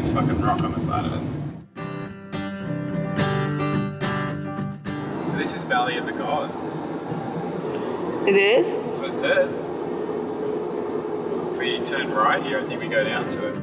this fucking rock on the side of us. So this is Valley of the Gods. It is? That's what it says. If we turn right here, I think we go down to it.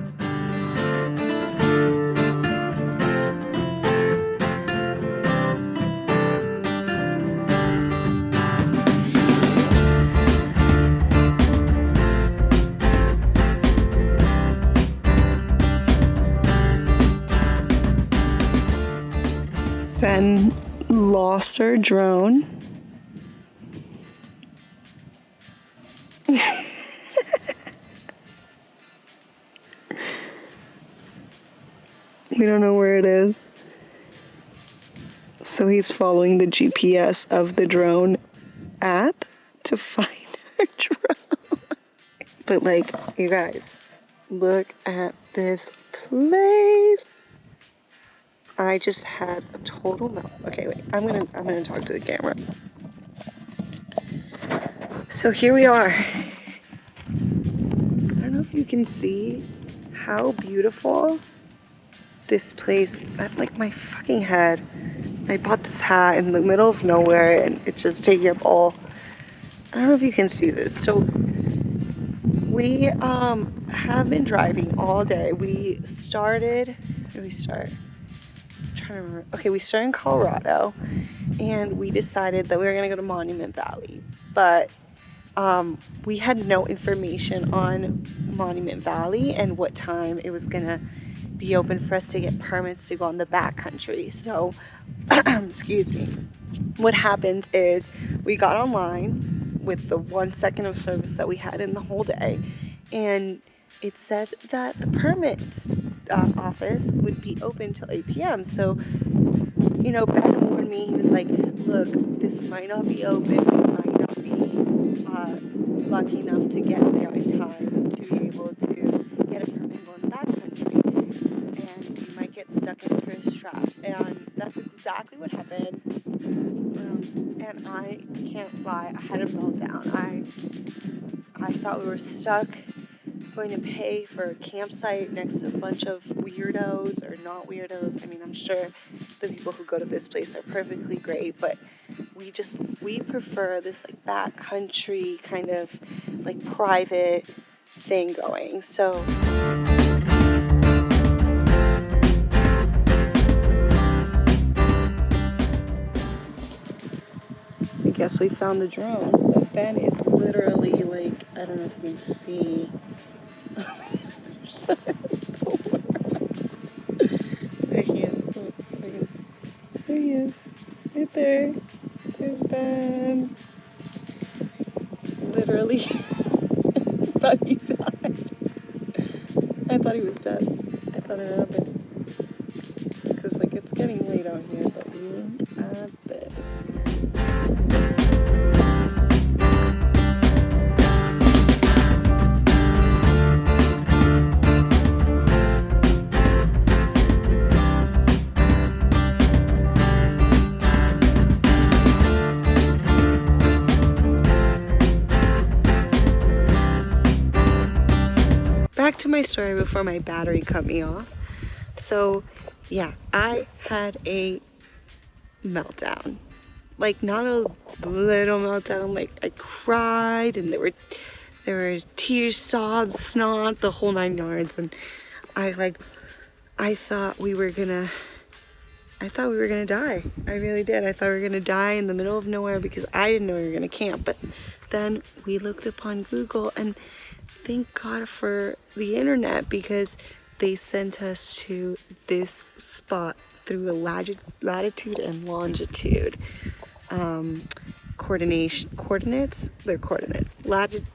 Ben lost our drone. We don't know where it is. So he's following the GPS of the drone app to find our drone. But like, you guys, look at this place. I just had a total melt. Okay, wait. I'm gonna talk to the camera. So here we are. I don't know if you can see how beautiful this place. I'm like my fucking head. I bought this hat in the middle of nowhere and it's just taking up all. I don't know if you can see this. So we have been driving all day. We started. Where did we start? To remember. Okay, we started in Colorado and we decided that we were gonna go to Monument Valley, but we had no information on Monument Valley and what time it was gonna be open for us to get permits to go on the backcountry. So excuse me, what happened is we got online with the 1 second of service that we had in the whole day, and it said that the permits office would be open till 8 p.m. So, you know, Ben warned me. He was like, look, this might not be open. We might not be lucky enough to get there in time to be able to get a permit and go in the backcountry. And we might get stuck in a tourist trap. And that's exactly what happened. And I can't lie, I had a meltdown. I thought we were stuck going to pay for a campsite next to a bunch of weirdos or not weirdos. I mean, I'm sure the people who go to this place are perfectly great, but we prefer this like backcountry kind of like private thing going. So I guess we found the drone, but Ben is literally like, I don't know if you can see. There he is. There he is. Right there. There's Ben. Literally thought he died. I thought he was dead. I thought it happened. Because like it's getting late out here, but look at this. Back to my story before my battery cut me off. So yeah, I had a meltdown. Like not a little meltdown, like I cried and there were tears, sobs, snot, the whole 9 yards. And I thought we were gonna die. I really did. I thought we were gonna die in the middle of nowhere because I didn't know we were gonna camp. But then we looked upon Google, and thank God for the internet, because they sent us to this spot through a latitude and longitude coordinates. They're coordinates.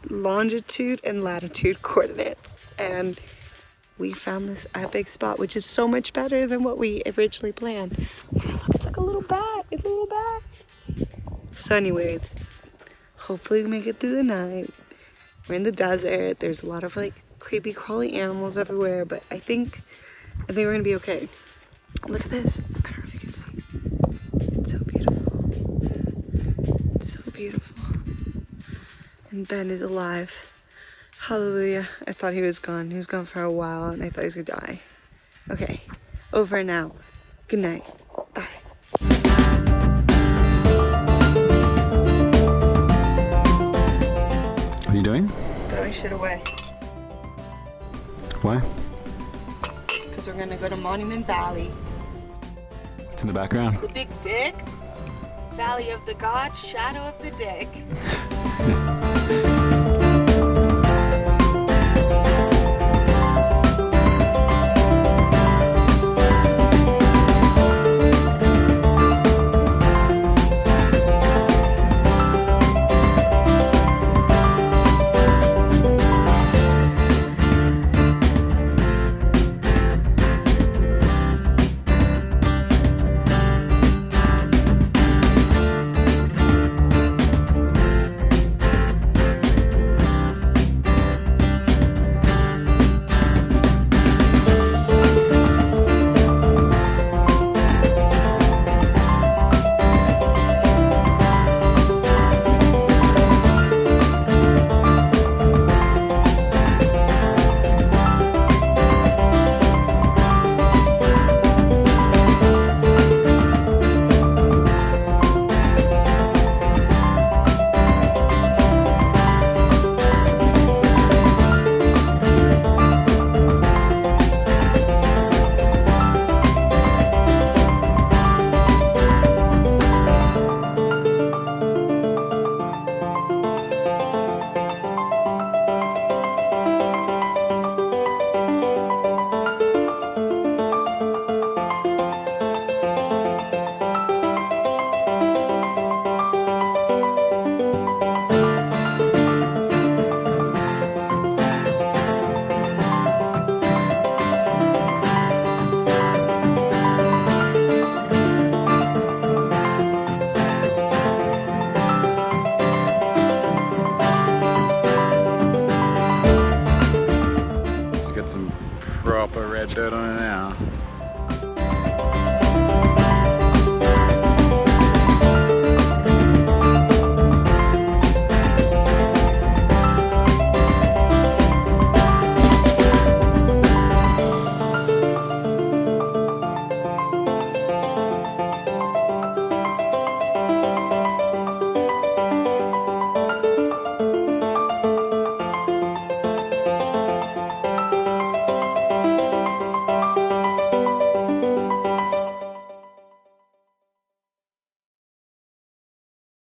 Longitude and latitude coordinates. And we found this epic spot, which is so much better than what we originally planned. It's like a little bat. It's a little bat. So anyways, hopefully we make it through the night. We're in the desert. There's a lot of like creepy crawly animals everywhere, but I think we're gonna be okay. Look at this. I don't know if you can see. It's so beautiful. It's so beautiful. And Ben is alive. Hallelujah. I thought he was gone. He was gone for a while and I thought he was gonna die. Okay, over and out. Good night. Bye. What are you doing? Throwing shit away. Why? Because we're gonna go to Monument Valley. What's in the background? The Big Dick. Valley of the Gods, Shadow of the Dick.